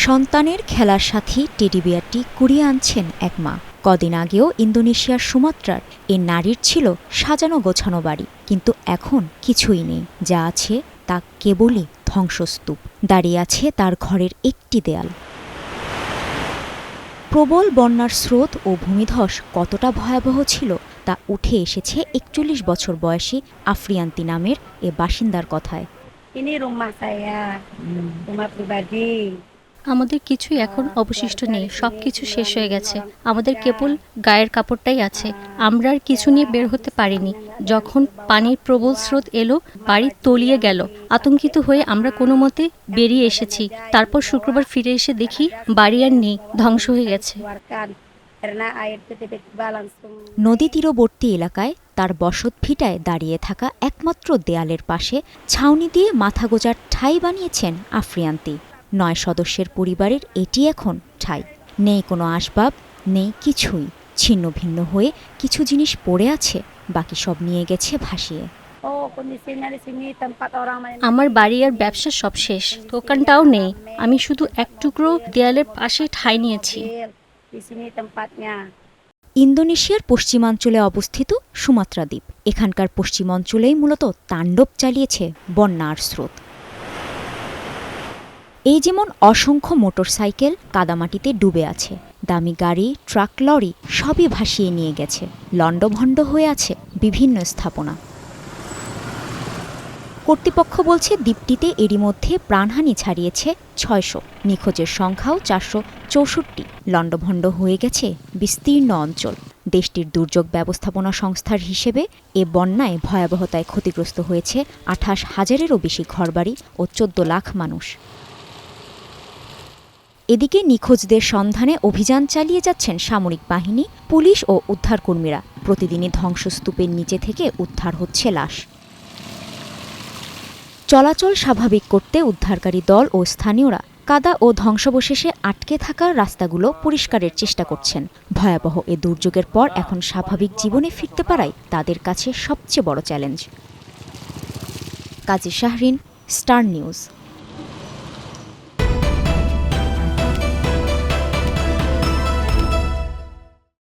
সন্তানের খেলার সাথী টেডি বিয়ারটি কুড়িয়ে আনছেন এক মা। কদিন আগেও ইন্দোনেশিয়ার সুমাত্রার এ নারীর ছিল সাজানো গোছানো বাড়ি, কিন্তু এখন কিছুই নেই। যা আছে তা কেবলই ধ্বংসস্তূপ। দাঁড়িয়ে আছে তার ঘরের একটি দেয়াল। প্রবল বন্যার স্রোত ও ভূমিধস কতটা ভয়াবহ ছিল তা উঠে এসেছে ৪১ বছর বয়সী আফরিয়ান্তি নামের এ বাসিন্দার কথায়। Ini rumah saya, rumah pribadi. আমাদের কিছুই এখন অবশিষ্ট নেই, সবকিছু শেষ হয়ে গেছে। আমাদের কেবল গায়ের কাপড়টাই আছে। আমরা আর কিছু নিয়ে বের হতে পারিনি। যখন পানির প্রবল স্রোত এলো, বাড়ি তলিয়ে গেল। আতঙ্কিত হয়ে আমরা কোনো মতে বেরিয়ে এসেছি। তারপর শুক্রবার ফিরে এসে দেখি বাড়ি আর নেই, ধ্বংস হয়ে গেছে। নদী তীরবর্তী এলাকায় তার বসত ভিটায় দাঁড়িয়ে থাকা একমাত্র দেয়ালের পাশে ছাউনি দিয়ে মাথা গোজার ঠাঁই বানিয়েছেন আফরিয়ান্তি। ৯ সদস্যের পরিবারের এটি এখন ঠাঁই। নেই কোনো আসবাব, নেই কিছুই। ছিন্ন ভিন্ন হয়ে কিছু জিনিস পড়ে আছে, বাকি সব নিয়ে গেছে ভাসিয়ে। আমার বাড়ি আর ব্যবসা সব শেষ, দোকানটাও নেই। আমি শুধু এক টুকরো দেয়ালের পাশে ঠাঁই নিয়েছি। ইন্দোনেশিয়ার পশ্চিমাঞ্চলে অবস্থিত সুমাত্রা দ্বীপ। এখানকার পশ্চিমাঞ্চলেই মূলত তাণ্ডব চালিয়েছে বন্যার স্রোত। এই যেমন অসংখ্য মোটরসাইকেল কাদামাটিতে ডুবে আছে, দামি গাড়ি, ট্রাক, লরি সবই ভাসিয়ে নিয়ে গেছে। লণ্ডভণ্ড হয়ে আছে বিভিন্ন স্থাপনা। কর্তৃপক্ষ বলছে দ্বীপটিতে এরই মধ্যে প্রাণহানি ছাড়িয়েছে ৬০০, নিখোঁজের সংখ্যাও ৪৬৪। লণ্ডভণ্ড হয়ে গেছে বিস্তীর্ণ অঞ্চল। দেশটির দুর্যোগ ব্যবস্থাপনা সংস্থার হিসেবে এ বন্যায় ভয়াবহতায় ক্ষতিগ্রস্ত হয়েছে ২৮,০০০-এরও বেশি ঘরবাড়ি ও ১৪ লাখ মানুষ। এদিকে নিখোঁজদের সন্ধানে অভিযান চালিয়ে যাচ্ছেন সামরিক বাহিনী, পুলিশ ও উদ্ধারকর্মীরা। প্রতিদিনই ধ্বংসস্তূপের নিচে থেকে উদ্ধার হচ্ছে লাশ। চলাচল স্বাভাবিক করতে উদ্ধারকারী দল ও স্থানীয়রা কাদা ও ধ্বংসাবশেষে আটকে থাকা রাস্তাগুলো পরিষ্কারের চেষ্টা করছেন। ভয়াবহ এ দুর্যোগের পর এখন স্বাভাবিক জীবনে ফিরতে পারাই তাদের কাছে সবচেয়ে বড় চ্যালেঞ্জ। কাজী শাহরিন, স্টার নিউজ।